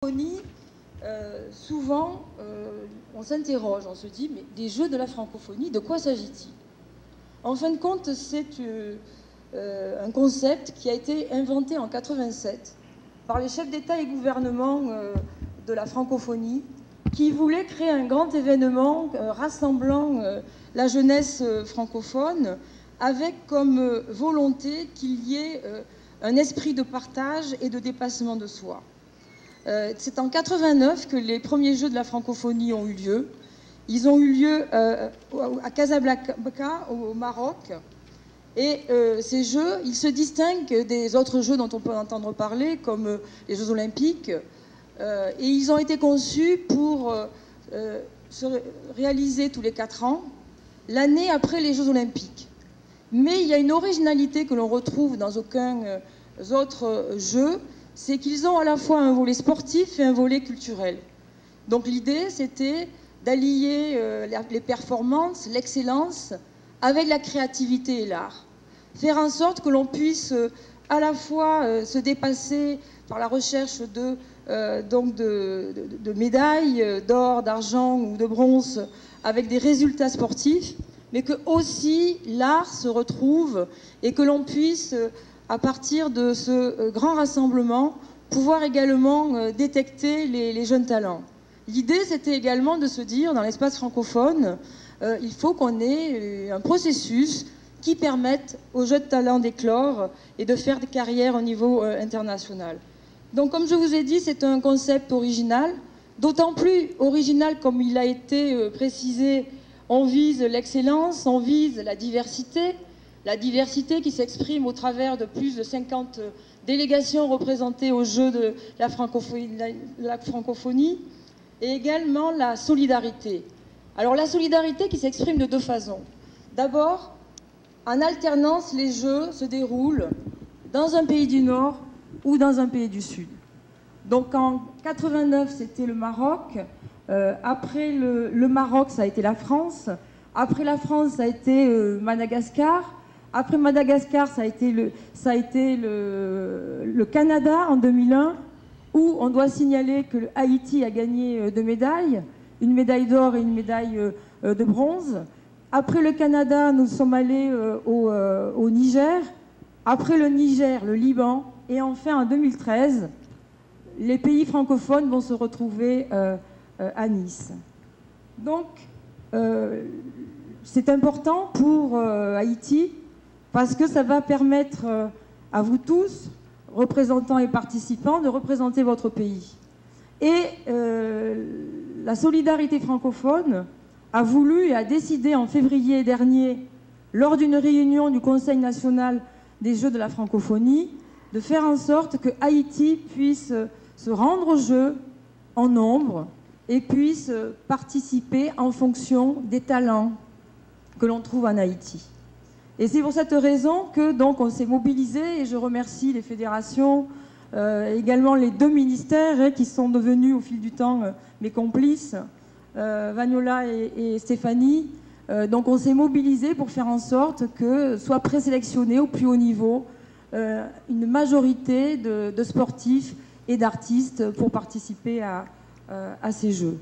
francophonie, souvent, on s'interroge, on se dit, mais des Jeux de la francophonie, de quoi s'agit-il? En fin de compte, c'est un concept qui a été inventé en 87 par les chefs d'État et gouvernement de la francophonie, qui voulaient créer un grand événement rassemblant la jeunesse francophone, avec comme volonté qu'il y ait un esprit de partage et de dépassement de soi. C'est en 89 que les premiers Jeux de la francophonie ont eu lieu. Ils ont eu lieu à Casablanca, au Maroc. Et ces Jeux, ils se distinguent des autres Jeux dont on peut entendre parler, comme les Jeux olympiques. Et ils ont été conçus pour se réaliser tous les 4 ans, l'année après les Jeux olympiques. Mais il y a une originalité que l'on retrouve dans aucun autre jeu, c'est qu'ils ont à la fois un volet sportif et un volet culturel. Donc l'idée, c'était d'allier les performances, l'excellence, avec la créativité et l'art. Faire en sorte que l'on puisse à la fois se dépasser par la recherche de médailles d'or, d'argent ou de bronze avec des résultats sportifs, mais que aussi l'art se retrouve et que l'on puisse, à partir de ce grand rassemblement, pouvoir également détecter les jeunes talents. L'idée, c'était également de se dire, dans l'espace francophone, il faut qu'on ait un processus qui permette aux jeunes talents d'éclore et de faire des carrières au niveau international. Donc, comme je vous ai dit, c'est un concept original, d'autant plus original comme il a été précisé. On vise l'excellence, on vise la diversité qui s'exprime au travers de plus de 50 délégations représentées aux Jeux de la francophonie, et également la solidarité. Alors la solidarité qui s'exprime de 2 façons. D'abord, en alternance, les Jeux se déroulent dans un pays du Nord ou dans un pays du Sud. Donc en 89, c'était le Maroc. Après le Maroc, ça a été la France. Après la France, ça a été Madagascar. Après Madagascar, ça a été le Canada en 2001, où on doit signaler que Haïti a gagné 2 médailles, une médaille d'or et une médaille de bronze. Après le Canada, nous sommes allés au Niger. Après le Niger, le Liban. Et enfin, en 2013, les pays francophones vont se retrouver à Nice. Donc, c'est important pour Haïti parce que ça va permettre à vous tous, représentants et participants, de représenter votre pays. Et la solidarité francophone a voulu et a décidé en février dernier, lors d'une réunion du Conseil national des Jeux de la francophonie, de faire en sorte que Haïti puisse se rendre aux Jeux en nombre et puisse participer en fonction des talents que l'on trouve en Haïti. Et c'est pour cette raison que donc on s'est mobilisé, et je remercie les fédérations, également les 2 ministères qui sont devenus au fil du temps mes complices, Vagnola et Stéphanie. Donc on s'est mobilisé pour faire en sorte que soit présélectionné au plus haut niveau une majorité de sportifs et d'artistes pour participer à ces Jeux.